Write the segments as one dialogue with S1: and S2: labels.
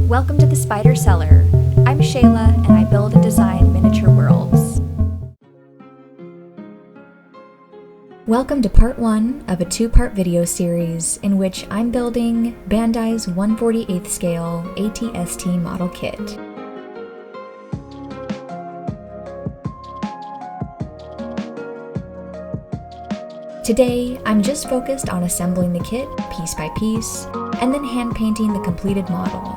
S1: Welcome to the Spider Cellar. I'm Shayla, and I build and design miniature worlds. Welcome to part 1 of a 2-part video series in which I'm building Bandai's 1/48th scale ATST model kit. Today, I'm just focused on assembling the kit piece by piece, and then hand painting the completed model.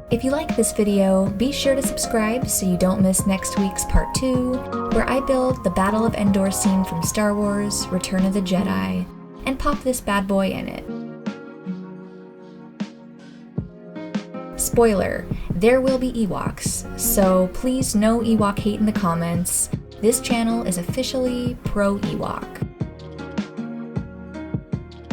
S1: If you like this video, be sure to subscribe so you don't miss next week's part 2, where I build the Battle of Endor scene from Star Wars: Return of the Jedi, and pop this bad boy in it. Spoiler, there will be Ewoks, so please no Ewok hate in the comments. This channel is officially pro-Ewok.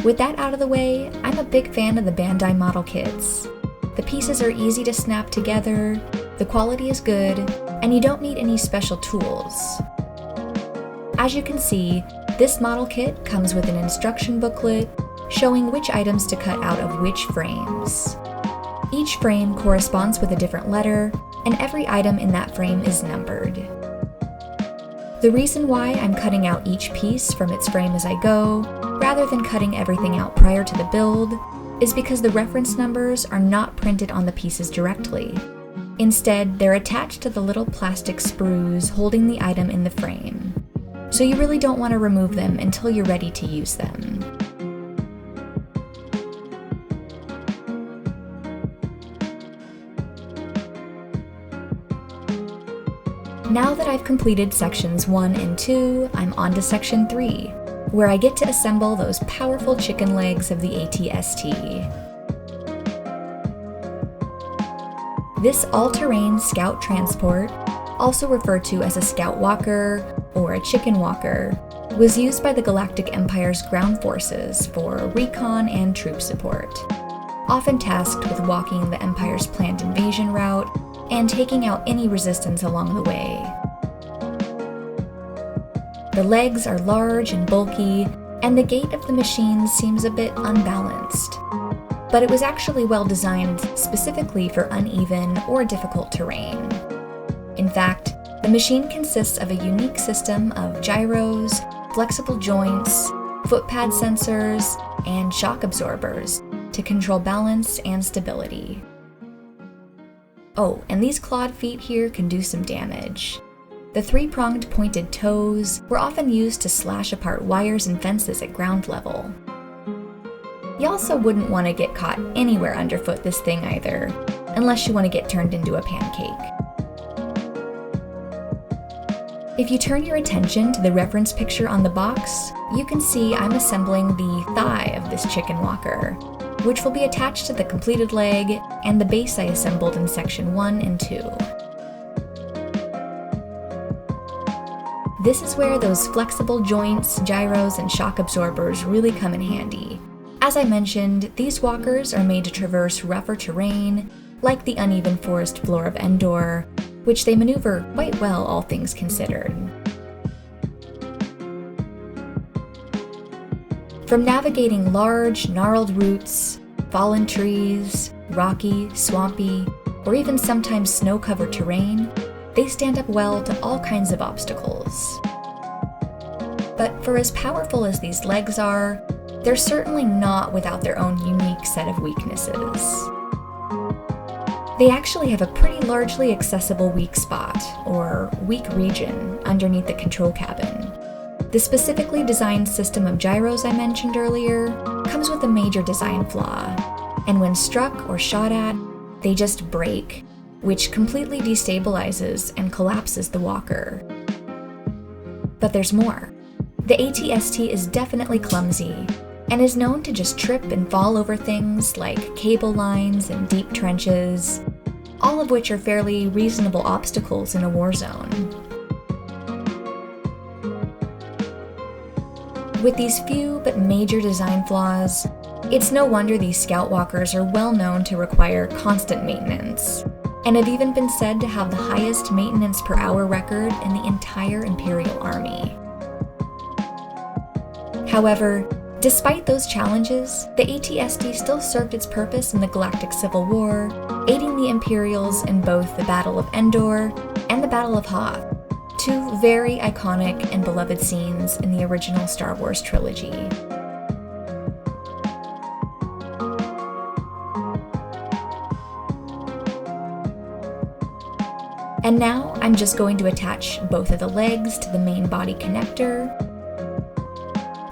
S1: With that out of the way, I'm a big fan of the Bandai model kits. The pieces are easy to snap together, the quality is good, and you don't need any special tools. As you can see, this model kit comes with an instruction booklet showing which items to cut out of which frames. Each frame corresponds with a different letter, and every item in that frame is numbered. The reason why I'm cutting out each piece from its frame as I go, rather than cutting everything out prior to the build, is because the reference numbers are not printed on the pieces directly. Instead, they're attached to the little plastic sprues holding the item in the frame. So you really don't want to remove them until you're ready to use them. Now that I've completed sections 1 and 2, I'm on to section 3, where I get to assemble those powerful chicken legs of the ATST. This all-terrain scout transport, also referred to as a scout walker or a chicken walker, was used by the Galactic Empire's ground forces for recon and troop support, often tasked with walking the Empire's planned invasion route and taking out any resistance along the way. The legs are large and bulky, and the gait of the machine seems a bit unbalanced. But it was actually well designed specifically for uneven or difficult terrain. In fact, the machine consists of a unique system of gyros, flexible joints, footpad sensors, and shock absorbers to control balance and stability. Oh, and these clawed feet here can do some damage. The 3-pronged pointed toes were often used to slash apart wires and fences at ground level. You also wouldn't want to get caught anywhere underfoot this thing either, unless you want to get turned into a pancake. If you turn your attention to the reference picture on the box, you can see I'm assembling the thigh of this chicken walker, which will be attached to the completed leg and the base I assembled in section 1 and 2. This is where those flexible joints, gyros, and shock absorbers really come in handy. As I mentioned, these walkers are made to traverse rougher terrain, like the uneven forest floor of Endor, which they maneuver quite well, all things considered. From navigating large, gnarled roots, fallen trees, rocky, swampy, or even sometimes snow-covered terrain, they stand up well to all kinds of obstacles. But for as powerful as these legs are, they're certainly not without their own unique set of weaknesses. They actually have a pretty largely accessible weak spot, or weak region, underneath the control cabin. The specifically designed system of gyros I mentioned earlier comes with a major design flaw, and when struck or shot at, they just break, which completely destabilizes and collapses the walker. But there's more. The ATST is definitely clumsy, and is known to just trip and fall over things like cable lines and deep trenches, all of which are fairly reasonable obstacles in a war zone. With these few but major design flaws, it's no wonder these scout walkers are well known to require constant maintenance, and have even been said to have the highest maintenance per hour record in the entire Imperial Army. However, Despite those challenges, the AT-ST still served its purpose in the Galactic Civil War, aiding the Imperials in both the Battle of Endor and the Battle of Hoth, two very iconic and beloved scenes in the original Star Wars trilogy. And now I'm just going to attach both of the legs to the main body connector,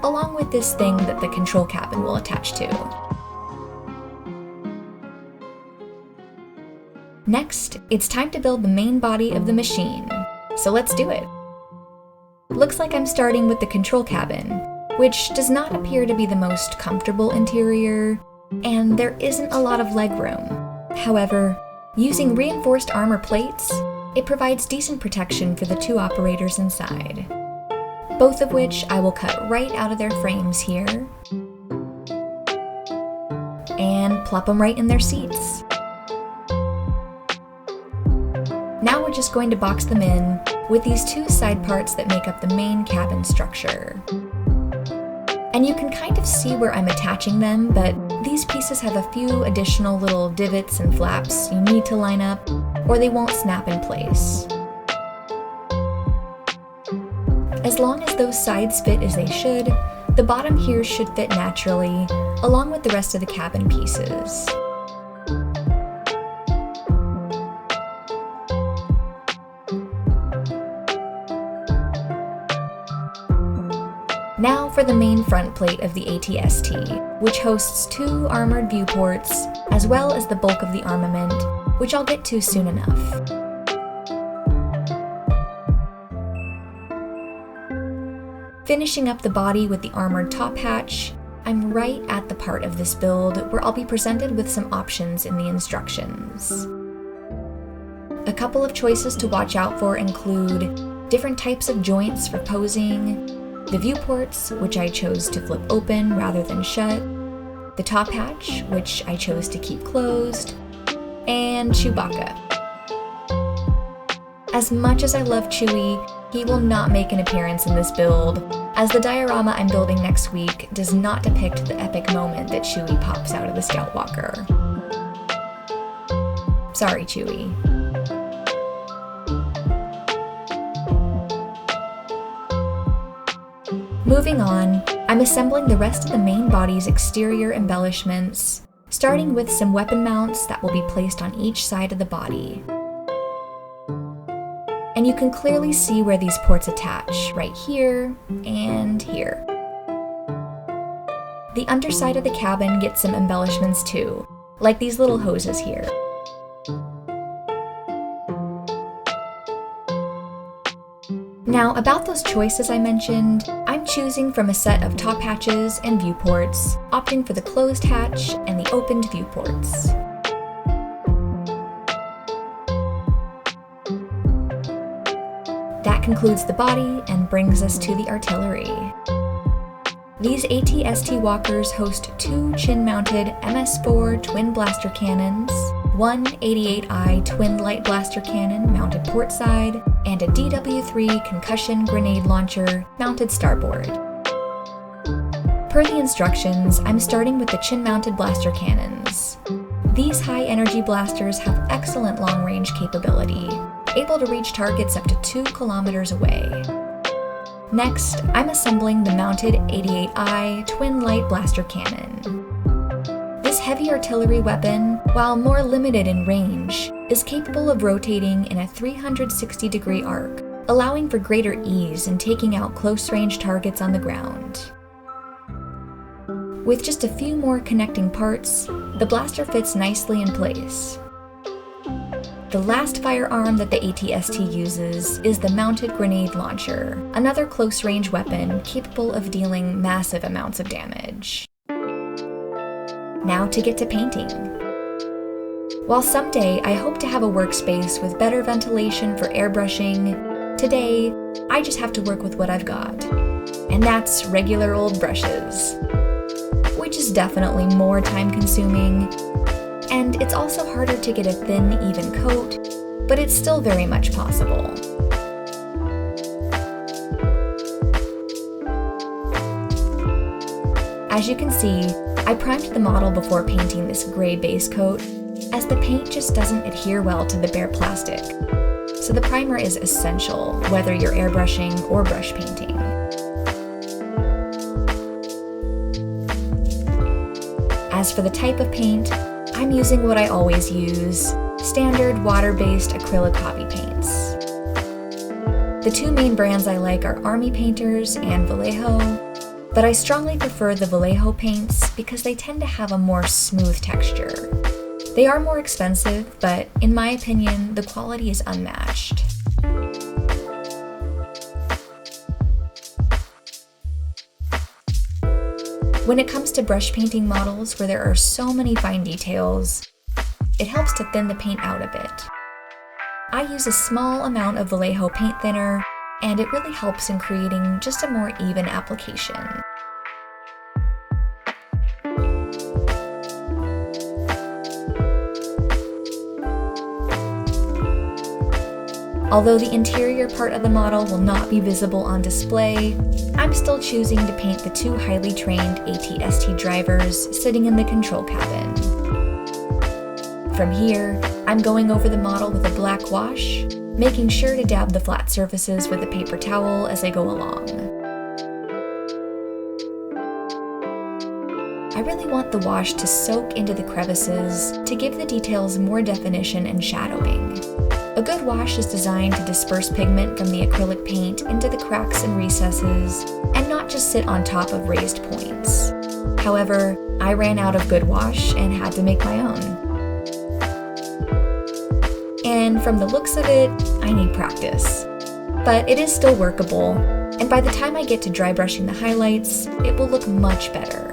S1: along with this thing that the control cabin will attach to. Next, it's time to build the main body of the machine, so let's do it. Looks like I'm starting with the control cabin, which does not appear to be the most comfortable interior, and there isn't a lot of legroom. However, using reinforced armor plates, it provides decent protection for the two operators inside, both of which I will cut right out of their frames here and plop them right in their seats. Now we're just going to box them in with these two side parts that make up the main cabin structure. And you can kind of see where I'm attaching them, but these pieces have a few additional little divots and flaps you need to line up, or they won't snap in place. As long as those sides fit as they should, the bottom here should fit naturally, along with the rest of the cabin pieces. Now for the main front plate of the AT-ST, which hosts two armored viewports, as well as the bulk of the armament, which I'll get to soon enough. Finishing up the body with the armored top hatch, I'm right at the part of this build where I'll be presented with some options in the instructions. A couple of choices to watch out for include different types of joints for posing, the viewports, which I chose to flip open rather than shut, the top hatch, which I chose to keep closed, and Chewbacca. As much as I love Chewie, he will not make an appearance in this build, as the diorama I'm building next week does not depict the epic moment that Chewie pops out of the Scout Walker. Sorry, Chewie. Moving on, I'm assembling the rest of the main body's exterior embellishments, starting with some weapon mounts that will be placed on each side of the body. And you can clearly see where these ports attach, right here and here. The underside of the cabin gets some embellishments too, like these little hoses here. Now, about those choices I mentioned, I'm choosing from a set of top hatches and viewports, opting for the closed hatch and the opened viewports. That concludes the body and brings us to the artillery. These AT-ST walkers host two chin-mounted MS-4 twin blaster cannons, one 88i twin light blaster cannon mounted port side, and a DW3 concussion grenade launcher mounted starboard. Per the instructions, I'm starting with the chin-mounted blaster cannons. These high-energy blasters have excellent long-range capability, able to reach targets up to 2 kilometers away. Next, I'm assembling the mounted 88i twin light blaster cannon. This heavy artillery weapon, while more limited in range, is capable of rotating in a 360-degree arc, allowing for greater ease in taking out close-range targets on the ground. With just a few more connecting parts, the blaster fits nicely in place. The last firearm that the AT-ST uses is the mounted grenade launcher, another close-range weapon capable of dealing massive amounts of damage. Now to get to painting. While someday I hope to have a workspace with better ventilation for airbrushing, today I just have to work with what I've got. And that's regular old brushes, which is definitely more time-consuming, and it's also harder to get a thin, even coat, but it's still very much possible. As you can see, I primed the model before painting this gray base coat, as the paint just doesn't adhere well to the bare plastic. So the primer is essential, whether you're airbrushing or brush painting. As for the type of paint, I'm using what I always use, standard water-based acrylic hobby paints. The two main brands I like are Army Painters and Vallejo, but I strongly prefer the Vallejo paints because they tend to have a more smooth texture. They are more expensive, but in my opinion, the quality is unmatched. When it comes to brush painting models where there are so many fine details, it helps to thin the paint out a bit. I use a small amount of Vallejo paint thinner, and it really helps in creating just a more even application. Although the interior part of the model will not be visible on display, I'm still choosing to paint the two highly trained ATST drivers sitting in the control cabin. From here, I'm going over the model with a black wash, making sure to dab the flat surfaces with a paper towel as I go along. I really want the wash to soak into the crevices to give the details more definition and shadowing. A good wash is designed to disperse pigment from the acrylic paint into the cracks and recesses, and not just sit on top of raised points. However, I ran out of good wash and had to make my own. And from the looks of it, I need practice. But it is still workable, and by the time I get to dry brushing the highlights, it will look much better.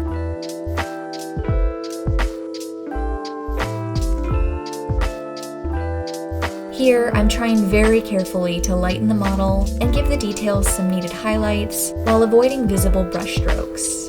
S1: Here, I'm trying very carefully to lighten the model and give the details some needed highlights while avoiding visible brush strokes.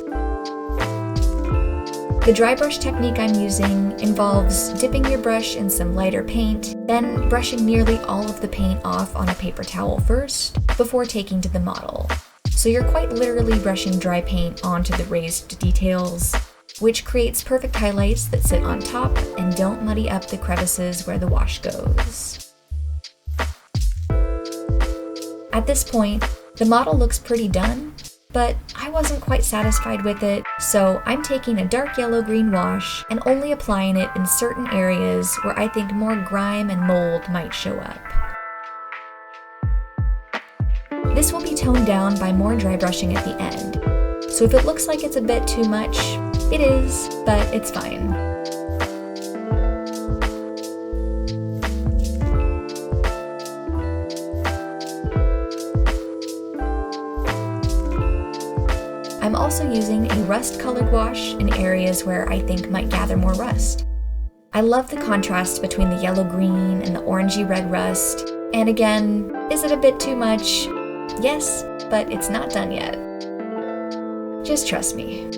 S1: The dry brush technique I'm using involves dipping your brush in some lighter paint, then brushing nearly all of the paint off on a paper towel first, before taking to the model. So you're quite literally brushing dry paint onto the raised details, which creates perfect highlights that sit on top and don't muddy up the crevices where the wash goes. At this point, the model looks pretty done, but I wasn't quite satisfied with it, so I'm taking a dark yellow-green wash and only applying it in certain areas where I think more grime and mold might show up. This will be toned down by more dry brushing at the end, so if it looks like it's a bit too much, it is, but it's fine. I'm also using a rust-colored wash in areas where I think might gather more rust. I love the contrast between the yellow-green and the orangey-red rust, and again, is it a bit too much? Yes, but it's not done yet. Just trust me.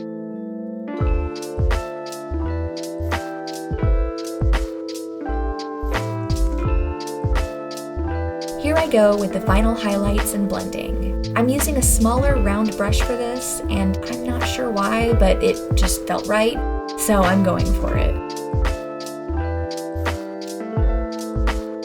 S1: Here I go with the final highlights and blending. I'm using a smaller round brush for this, and I'm not sure why, but it just felt right, so I'm going for it.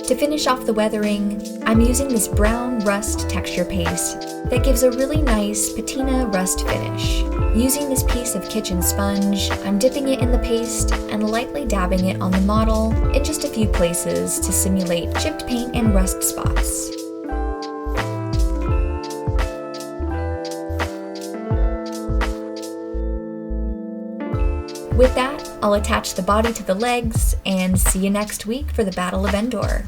S1: To finish off the weathering, I'm using this brown rust texture paste that gives a really nice patina rust finish. Using this piece of kitchen sponge, I'm dipping it in the paste and lightly dabbing it on the model in just a few places to simulate chipped paint and rust spots. With that, I'll attach the body to the legs and see you next week for the Battle of Endor.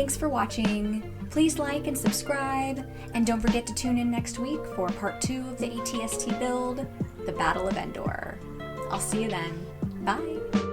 S1: Thanks for watching. Please like and subscribe, and don't forget to tune in next week for part 2 of the ATST build, the Battle of Endor. I'll see you then. Bye!